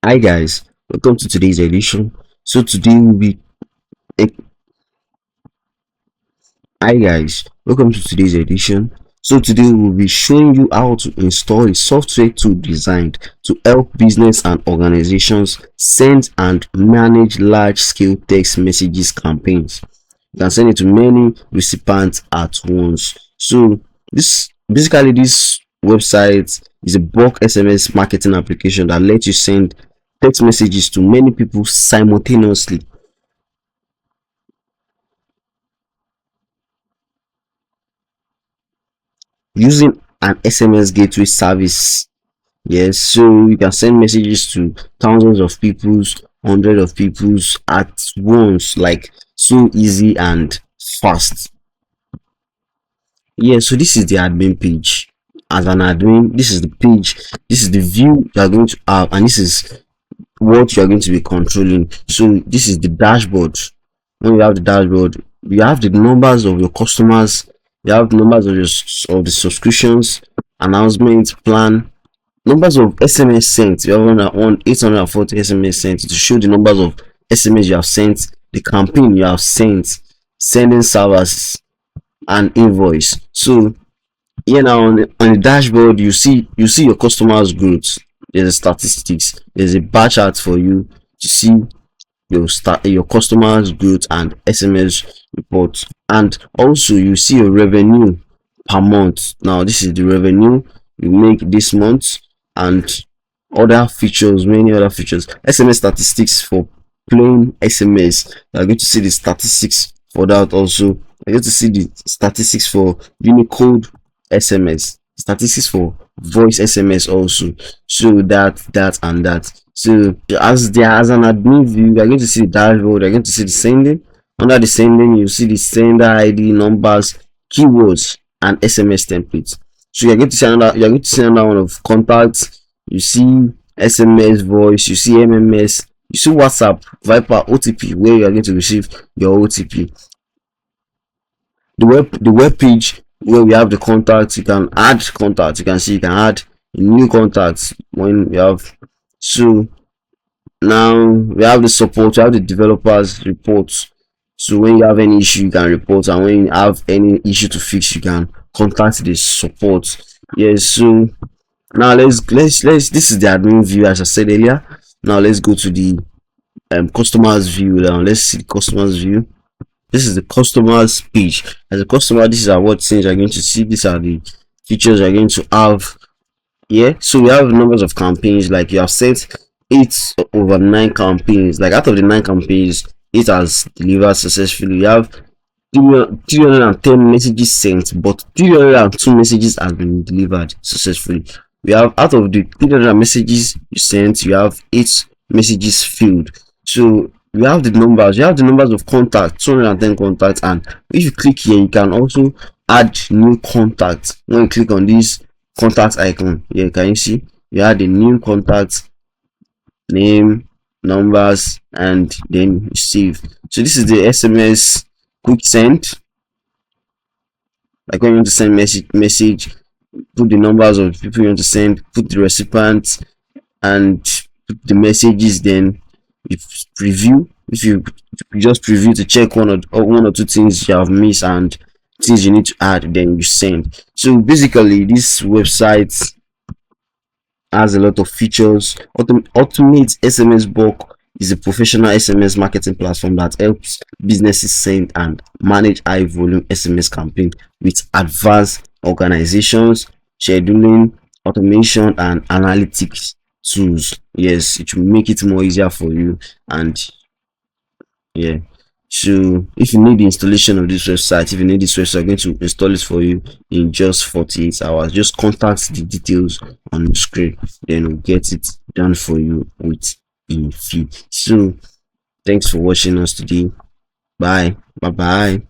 Hi guys, welcome to today's edition. So today we'll be eh, Hi guys, welcome to today's edition. So today we'll be showing you how to install a software tool designed to help business and organizations send and manage large-scale text messages campaigns. You can send it to many recipients at once. So this website is a bulk SMS marketing application that lets you send text messages to many people simultaneously using an SMS gateway service. Yes, so you can send messages to thousands of peoples, hundreds of peoples at once, like so easy and fast. Yeah, so this is the admin page. As an admin, this is the page, this is the view you are going to have, and this is what you are going to be controlling. So this is the dashboard. When you have the dashboard, you have the numbers of your customers, you have the numbers of the subscriptions, announcement plan, numbers of SMS sent. You have 840 SMS sent to show the numbers of SMS you have sent, the campaign you have sent, sending servers and invoice. So here now on the dashboard, you see your customers growth. There's a statistics, there's a bar chart for you to see your customers growth and SMS reports, and also you see your revenue per month. Now this is the revenue you make this month, and other features, many other features. SMS statistics for plain SMS. You are going to see the statistics for that. Also you're going to see the statistics for Unicode SMS, statistics for voice SMS also. So that and that. So as an admin view, you're going to see the dashboard, you're going to see the sending. Under the sending, you see the sender ID, numbers, keywords, and SMS templates. So you're going to see another one of contacts. You see SMS voice, you see MMS, you see WhatsApp, Viper, OTP, where you are going to receive your OTP. The web page where we have the contacts, you can add contacts. You can see you can add new contacts when you have. So now we have the support, we have the developers reports. So when you have any issue, you can report, and when you have any issue to fix, you can contact the support. Yes. So now let's this is the admin view, as I said earlier. Now let's go to the customers view. Now let's see the customers view. This is the customers page. As a customer, this is what things you're going to see. These are the features you're going to have here. So we have numbers of campaigns, like you have set 8/9 campaigns. Like out of the 9 campaigns, it has delivered successfully. You have 310 messages sent, but 302 messages have been delivered successfully. We have, out of the 300 messages you sent, you have 8 messages filled. So you have the numbers of contacts, 210 contacts, and if you click here, you can also add new contacts. When you click on this contact icon here, can you see you add a new contact, name, numbers, and then save. So this is the SMS quick send. Like when you want to send message, put the numbers of people you want to send, put the recipients, and put the messages. Then you preview. If you just preview to check one or two things you have missed and things you need to add, then you send. So basically this website has a lot of features. Automate SMS bulk is a professional SMS marketing platform that helps businesses send and manage high volume SMS campaign with advanced organizations, scheduling, automation, and analytics tools. Yes, it will make it more easier for you. And yeah, so if you need the installation of this website, if you need this website, I'm going to install it for you in just 48 hours. Just contact the details on the screen, then we'll get it done for you with a fee. So thanks for watching us today. Bye bye.